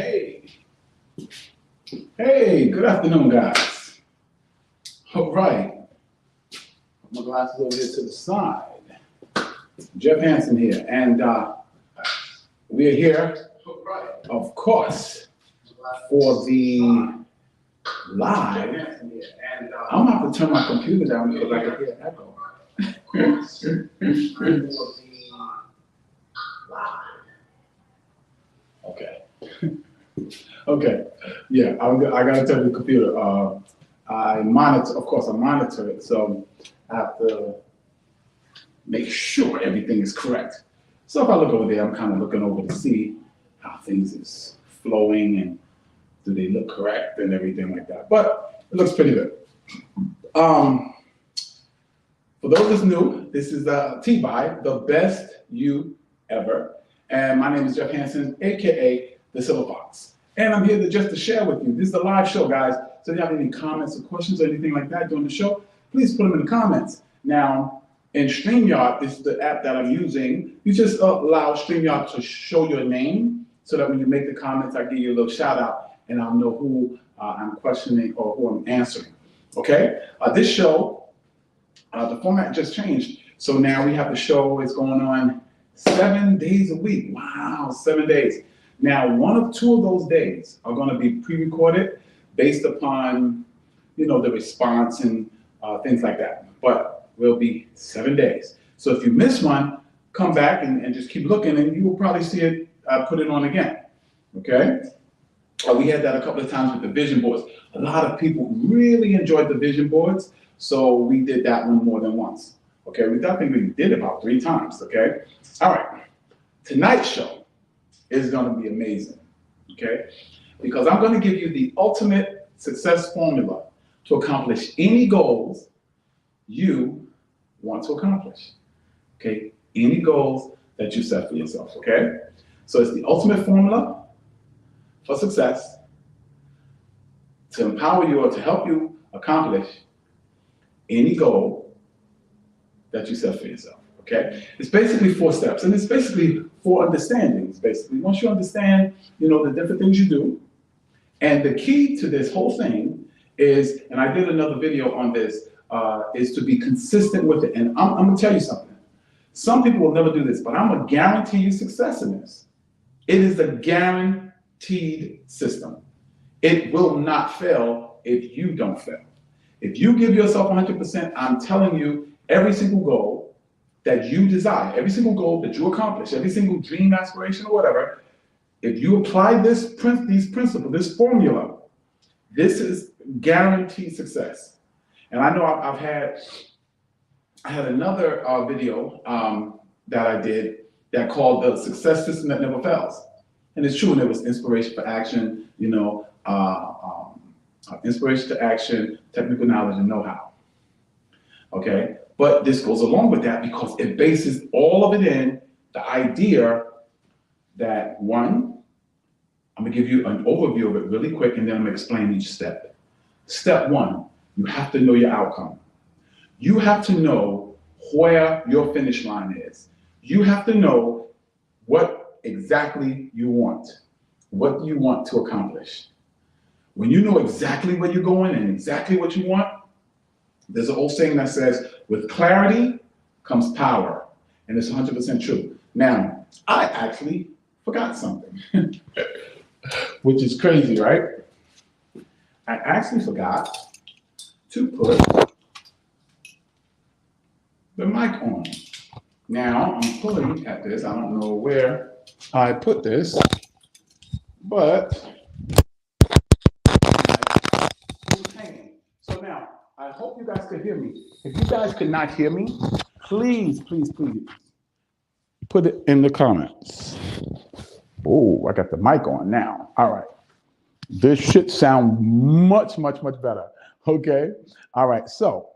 Hey, hey, good afternoon, guys. All right, put my glasses over here to the side. Jeff Hansen here, and we are here, of course, for the live. I'm gonna have to turn my computer down because I can hear echo. Okay. Okay. Yeah, I gotta tell the computer. I monitor, of course, I monitor it, so I have to make sure everything is correct. So if I look over there, I'm kind of looking over to see how things is flowing and do they look correct and everything like that. But it looks pretty good. For those that's new, this is TBYE, the best you ever. And my name is Jeff Hansen, AKA the Silver Fox. And I'm here just to share with you. This is a live show, guys. So if you have any comments or questions or anything like that during the show, please put them in the comments. Now, in StreamYard, this is the app that I'm using. You just allow StreamYard to show your name so that when you make the comments, I give you a little shout out and I'll know who I'm questioning or who I'm answering. Okay? This show, the format just changed. So now we have the show is going on 7 days a week. Wow, 7 days. Now, one of two of those days are going to be pre-recorded based upon, the response and things like that. But will be 7 days. So if you miss one, come back and just keep looking and you will probably see it, put it on again, okay? We had that a couple of times with the vision boards. A lot of people really enjoyed the vision boards, so we did that one more than once, okay? I think we did about 3 times, okay? All right, tonight's show is gonna be amazing, okay? Because I'm gonna give you the ultimate success formula to accomplish any goals you want to accomplish, okay? Any goals that you set for yourself, okay? So it's the ultimate formula for success to empower you or to help you accomplish any goal that you set for yourself, okay? It's basically 4 steps, and it's basically 4 understandings, basically. Once you understand, the different things you do, and the key to this whole thing is, and I did another video on this, is to be consistent with it. And I'm gonna tell you something. Some people will never do this, but I'm gonna guarantee you success in this. It is a guaranteed system. It will not fail if you don't fail. If you give yourself 100%, I'm telling you, every single goal that you desire, every single goal that you accomplish, every single dream, aspiration, or whatever, if you apply these principles, this formula, this is guaranteed success. And I know I had another video that I did that called the success system that never fails. And it's true, and it was inspiration for action, inspiration to action, technical knowledge and know-how. Okay, but this goes along with that because it bases all of it in the idea that, one, I'm gonna give you an overview of it really quick and then I'm gonna explain each step. Step 1, you have to know your outcome. You have to know where your finish line is. You have to know what exactly you want, what you want to accomplish. When you know exactly where you're going and exactly what you want, there's an old saying that says, with clarity comes power. And it's 100% true. Now, I actually forgot something, which is crazy, right? I actually forgot to put the mic on. Now, I'm pulling at this. I don't know where I put this, but it's hanging. So now, I hope you guys can hear me. If you guys could not hear me, please, please, please, put it in the comments. Oh, I got the mic on now. All right. This should sound much, much, much better. Okay. All right. So,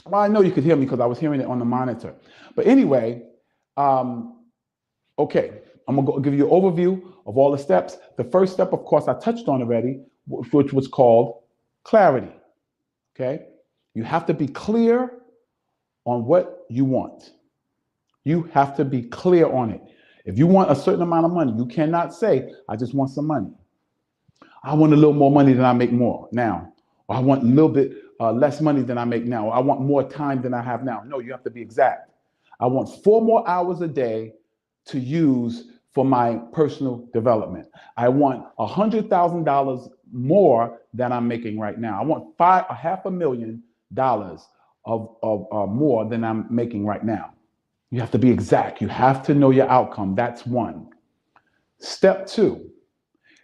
well, I know you could hear me because I was hearing it on the monitor. But anyway, okay, I'm gonna give you an overview of all the steps. The first step, of course, I touched on already, which was called clarity. Okay. You have to be clear on what you want. You have to be clear on it. If you want a certain amount of money, you cannot say, I just want some money. I want a little more money than I make more now. Or I want a little bit less money than I make now. Or I want more time than I have now. No, you have to be exact. I want 4 more hours a day to use for my personal development. I want $100,000 more than I'm making right now. I want $500,000 of more than I'm making right now. You have to be exact. You have to know your outcome. That's one. Step 2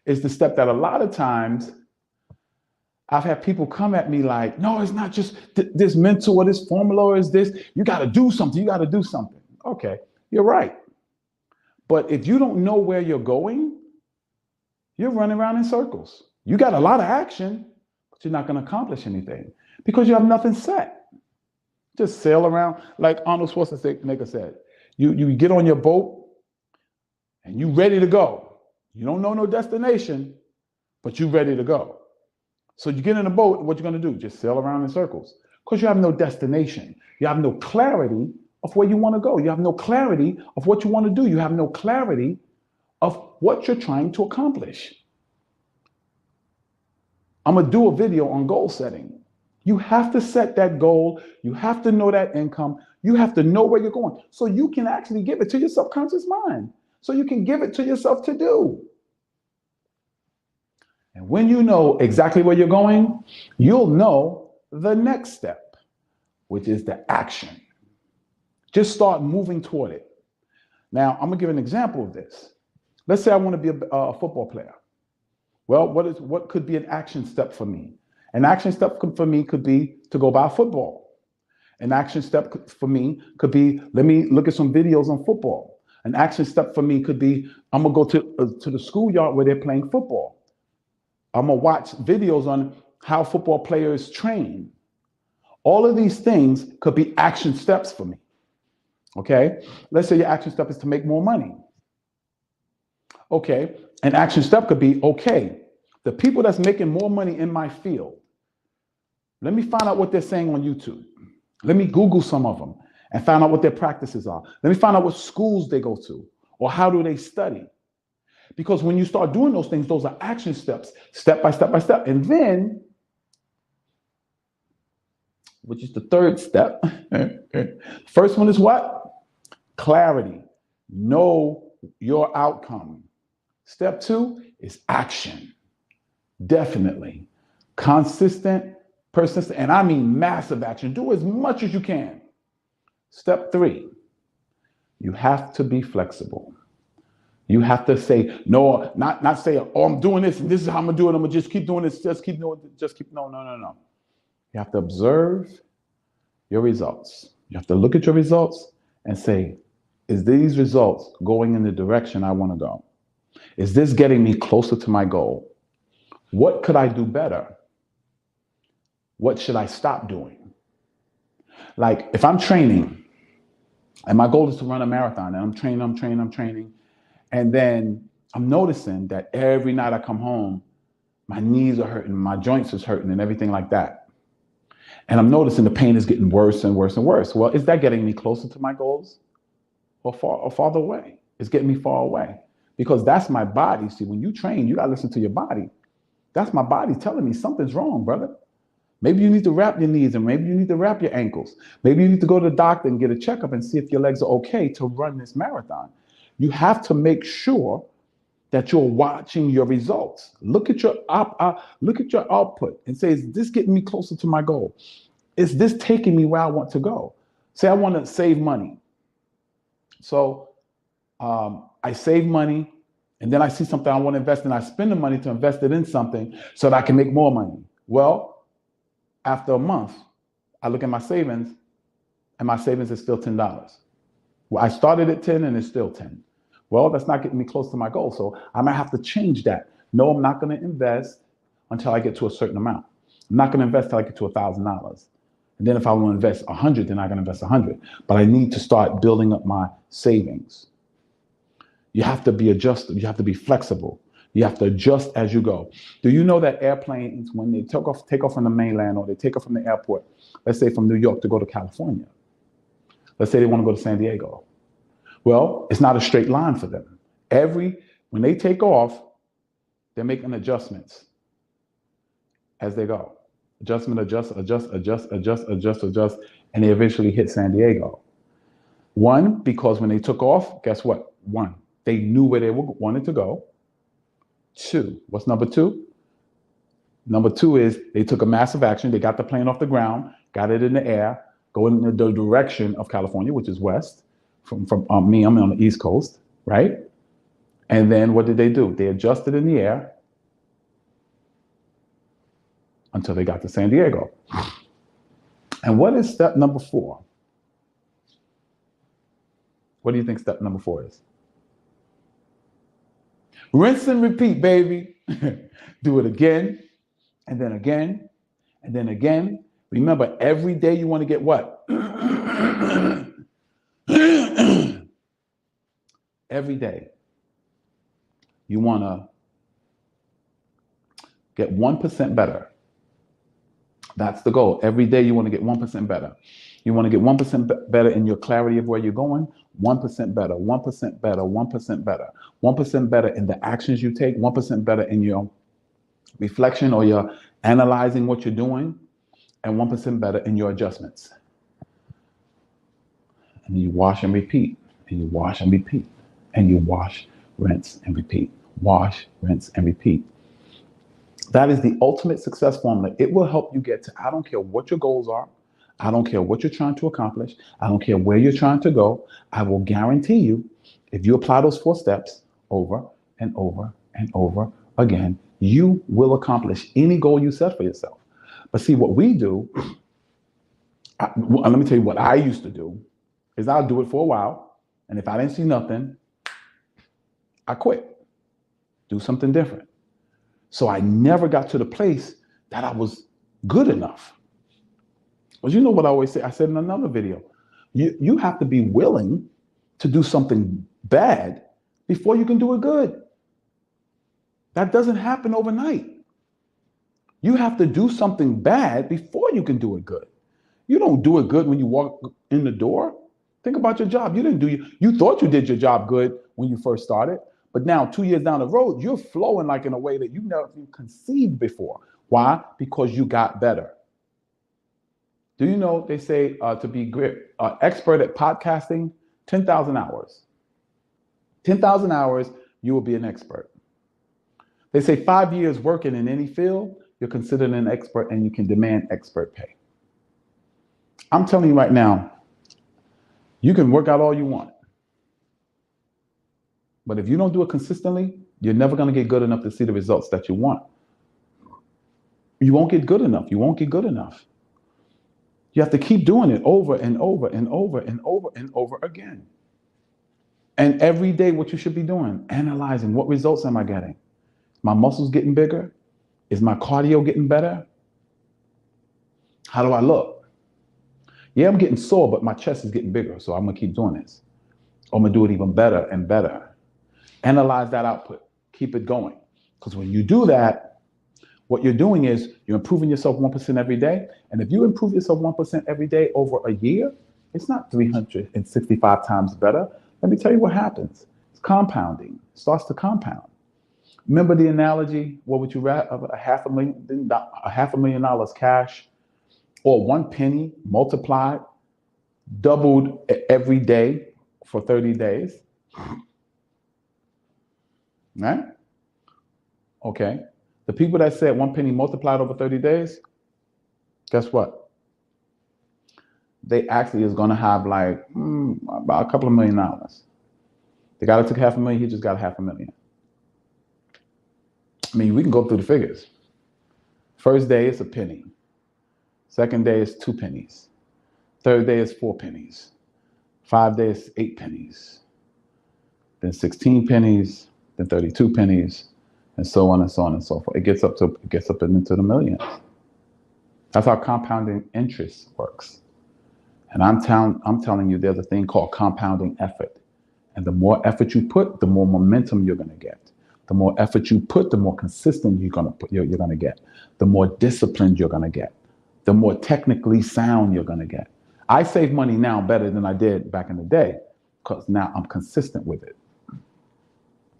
is the step that a lot of times I've had people come at me like, no, it's not just this mental or this formula or is this. You got to do something. You got to do something. Okay, you're right. But if you don't know where you're going, you're running around in circles. You got a lot of action, but you're not going to accomplish anything because you have nothing set. Just sail around like Arnold Schwarzenegger said. You get on your boat and you ready to go. You don't know no destination, but you ready to go. So you get in a boat, what you're going to do? Just sail around in circles because you have no destination. You have no clarity of where you want to go. You have no clarity of what you want to do. You have no clarity of what you're trying to accomplish. I'm going to do a video on goal setting. You have to set that goal. You have to know that income. You have to know where you're going so you can actually give it to your subconscious mind. So you can give it to yourself to do. And when you know exactly where you're going, you'll know the next step, which is the action. Just start moving toward it. Now, I'm going to give an example of this. Let's say I want to be a football player. Well, what could be an action step for me? An action step for me could be to go buy football. An action step for me could be, let me look at some videos on football. An action step for me could be, I'm going to go to the schoolyard where they're playing football. I'm going to watch videos on how football players train. All of these things could be action steps for me. Okay? Let's say your action step is to make more money. Okay, an action step could be, okay, the people that's making more money in my field, let me find out what they're saying on YouTube. Let me Google some of them and find out what their practices are. Let me find out what schools they go to or how do they study. Because when you start doing those things, those are action steps, step by step by step. And then, which is the third step, first one is what? Clarity. Know your outcome. Step 2 is action. Definitely. Consistent, persistent, and I mean massive action. Do as much as you can. Step 3, you have to be flexible. You have to say, no, not say, oh, I'm doing this and this is how I'm gonna do it. I'm gonna just keep doing this, no. You have to observe your results. You have to look at your results and say, is these results going in the direction I want to go? Is this getting me closer to my goal? What could I do better? What should I stop doing? Like if I'm training and my goal is to run a marathon and I'm training, and then I'm noticing that every night I come home, my knees are hurting, my joints is hurting and everything like that. And I'm noticing the pain is getting worse and worse and worse. Well, is that getting me closer to my goals or farther away? It's getting me far away because that's my body. See, when you train, you got to listen to your body. That's my body telling me something's wrong, brother. Maybe you need to wrap your knees and maybe you need to wrap your ankles. Maybe you need to go to the doctor and get a checkup and see if your legs are okay to run this marathon. You have to make sure that you're watching your results. Look at your output and say, is this getting me closer to my goal? Is this taking me where I want to go? Say I want to save money. So I save money and then I see something I want to invest in. I spend the money to invest it in something so that I can make more money. Well, after a month, I look at my savings and my savings is still $10. Well, I started at 10 and it's still 10. Well, that's not getting me close to my goal. So I might have to change that. No, I'm not going to invest until I get to a certain amount. I'm not going to invest until I get to $1,000. And then if I want to invest 100, then I'm going to invest 100. But I need to start building up my savings. You have to be adjusted. You have to be flexible. You have to adjust as you go. Do you know that airplanes, when they take off from the mainland or they take off from the airport, let's say from New York to go to California, let's say they want to go to San Diego. Well, it's not a straight line for them. When they take off, they're making adjustments. as they go. Adjustment, adjust, adjust, adjust, adjust, adjust, adjust, and they eventually hit San Diego. One, because when they took off, guess what? One, they knew where they wanted to go. Two, what's number two? Number two is they took a massive action. They got the plane off the ground, got it in the air, going in the direction of California, which is west. From me, I'm on the East Coast, right? And then what did they do? They adjusted in the air until they got to San Diego. And what is step number 4? What do you think step number 4 is? Rinse and repeat, baby. Do it again, and then again, and then again. Remember, every day you want to get what? Every day you want to get 1% better. That's the goal. Every day you want to get 1% better. You want to get 1% better in your clarity of where you're going, 1% better, 1% better, 1% better, 1% better in the actions you take, 1% better in your reflection or your analyzing what you're doing, and 1% better in your adjustments. And you wash and repeat, and you wash and repeat, and you wash, rinse, and repeat. Wash, rinse, and repeat. That is the ultimate success formula. It will help you get to, I don't care what your goals are. I don't care what you're trying to accomplish. I don't care where you're trying to go. I will guarantee you, if you apply those 4 steps over and over and over again, you will accomplish any goal you set for yourself. But see, what we do, let me tell you what I used to do, is I'll do it for a while. And if I didn't see nothing, I quit. Do something different. So I never got to the place that I was good enough. But you know what I always say? I said in another video, you have to be willing to do something bad before you can do it good. That doesn't happen overnight. You have to do something bad before you can do it good. You don't do it good when you walk in the door. Think about your job. You thought you did your job good when you first started, but now 2 years down the road, you're flowing like in a way that you never conceived before. Why? Because you got better. Do you know they say to be expert at podcasting, 10,000 hours. 10,000 hours, you will be an expert. They say 5 years working in any field, you're considered an expert and you can demand expert pay. I'm telling you right now, you can work out all you want. But if you don't do it consistently, you're never going to get good enough to see the results that you want. You won't get good enough. You won't get good enough. You have to keep doing it over and over and over and over and over again. And every day, what you should be doing, analyzing what results am I getting? My muscles getting bigger? Is my cardio getting better? How do I look? Yeah, I'm getting sore, but my chest is getting bigger, so I'm gonna keep doing this. I'm gonna do it even better and better. Analyze that output. Keep it going. Because when you do that, what you're doing is you're improving yourself 1% every day. And if you improve yourself 1% every day over a year, it's not 365 times better. Let me tell you what happens. It's compounding. It starts to compound. Remember the analogy? What would you rather? $500,000 cash, or 1 penny multiplied, doubled every day for 30 days? Right? Okay. The people that said 1 penny multiplied over 30 days, guess what? They actually is going to have like about a couple of $1 million. The guy that took $500,000, he just got $500,000. I mean, we can go through the figures. First day is a penny. Second day is 2 pennies. Third day is 4 pennies. 5 days, 8 pennies. Then 16 pennies. Then 32 pennies. And so on and so on and so forth. It gets up into the millions. That's how compounding interest works. And I'm telling you, there's a thing called compounding effort. And the more effort you put, the more momentum you're going to get. The more effort you put, the more consistent you're going to get. The more disciplined you're going to get. The more technically sound you're going to get. I save money now better than I did back in the day because now I'm consistent with it.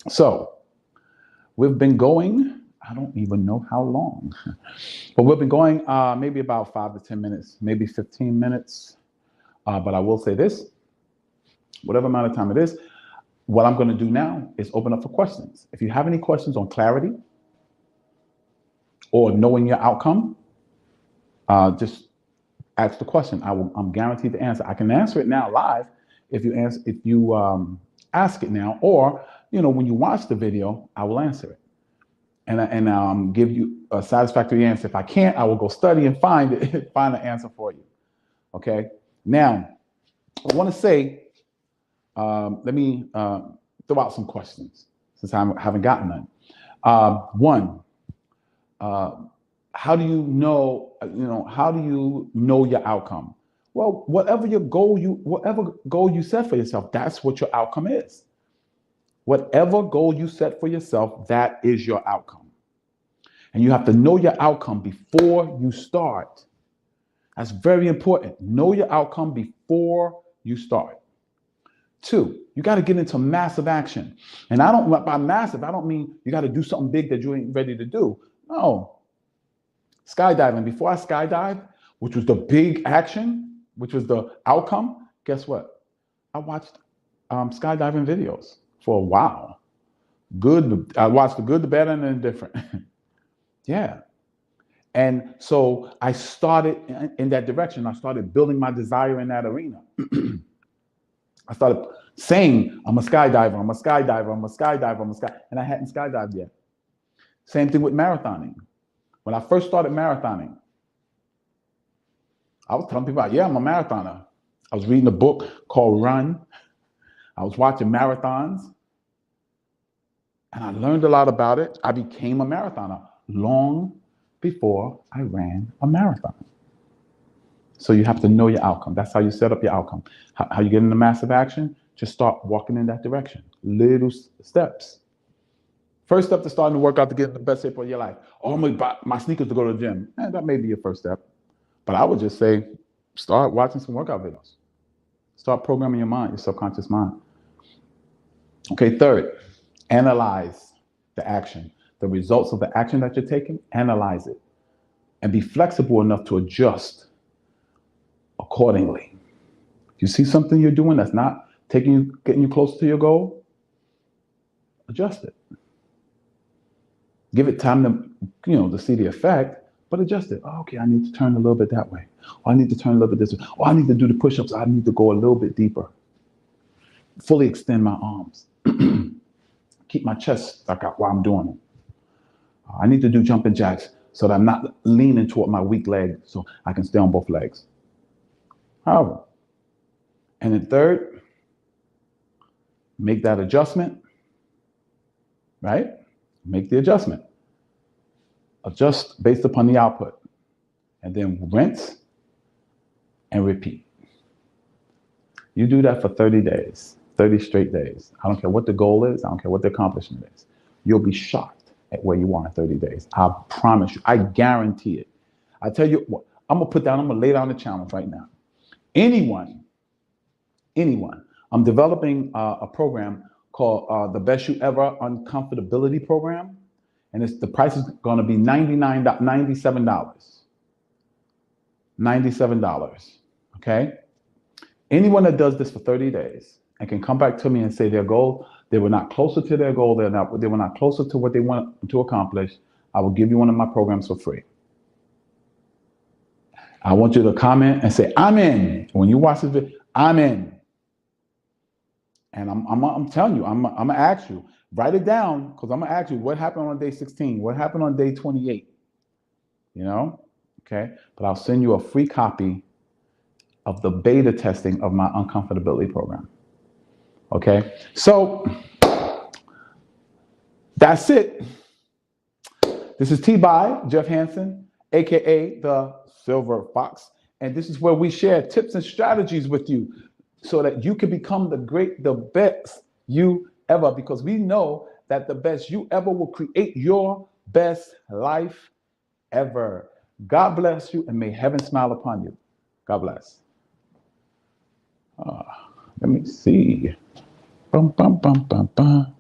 So we've been going I don't even know how long, but we've been going maybe about 5 to 10 minutes, maybe 15 minutes. But I will say this, whatever amount of time it is, what I'm going to do now is open up for questions. If you have any questions on clarity or knowing your outcome, just ask the question. I'm guaranteed to answer. I can answer it now live if you ask it now, or when you watch the video, I will answer it and give you a satisfactory answer. If I can't, I will go study and find it, find the answer for you. Okay. Now, I want to say, let me throw out some questions since I haven't gotten none. One, how do you know? How do you know your outcome? Well, whatever goal you set for yourself, that's what your outcome is. Whatever goal you set for yourself, that is your outcome. And you have to know your outcome before you start. That's very important. Know your outcome before you start. 2, you got to get into massive action. And by massive, I don't mean you got to do something big that you ain't ready to do. No. Skydiving. Before I skydived, which was the big action, which was the outcome, guess what? I watched skydiving videos for a while. I watched the good, the bad, and the indifferent. Yeah. And so I started in that direction. I started building my desire in that arena. I started saying, I'm a skydiver, I'm a skydiver, I'm a skydiver, I'm a sky, and I hadn't skydived yet. Same thing with marathoning. When I first started marathoning, I was telling people, yeah, I'm a marathoner. I was reading a book called Run. I was watching marathons, and I learned a lot about it. I became a marathoner long before I ran a marathon. So you have to know your outcome. That's how you set up your outcome. How you get into massive action? Just start walking in that direction. Little steps. First step to starting to work out to get in the best shape of your life. Oh, I'm going to buy my sneakers to go to the gym. That may be your first step. But I would just say, start watching some workout videos. Start programming your mind, your subconscious mind. Okay, 3rd, analyze the action. The results of the action that you're taking, analyze it. And be flexible enough to adjust accordingly. If you see something you're doing that's not getting you closer to your goal, adjust it. Give it time to see the effect, but adjust it. Oh, okay, I need to turn a little bit that way. Or I need to turn a little bit this way. Or I need to do the push-ups. I need to go a little bit deeper. Fully extend my arms. Keep my chest stuck out while I'm doing it. I need to do jumping jacks so that I'm not leaning toward my weak leg so I can stay on both legs. However, and then 3rd, make that adjustment, right? Make the adjustment. Adjust based upon the output. And then rinse and repeat. You do that for 30 days, 30 straight days. I don't care what the goal is. I don't care what the accomplishment is. You'll be shocked at where you are in 30 days. I promise you. I guarantee it. I tell you what, I'm going to lay down the challenge right now. Anyone, I'm developing a program called the Best You Ever Uncomfortability Program. And the price is going to be $97. $97. Okay? Anyone that does this for 30 days and can come back to me and say their goal, they were not closer to their goal, they were not closer to what they want to accomplish, I will give you one of my programs for free. I want you to comment and say, I'm in. When you watch this video, I'm in. And I'm telling you, I'm going to ask you, write it down, because I'm going to ask you what happened on day 16, what happened on day 28, okay? But I'll send you a free copy of the beta testing of my uncomfortability program, okay? So that's it. This is TBYE, Jeff Hansen, AKA the Silver Fox. And this is where we share tips and strategies with you so that you can become the best you ever, because we know that the best you ever will create your best life ever. God bless you, and may heaven smile upon you. God bless. Let me see. Bum, bum, bum, bum, bum.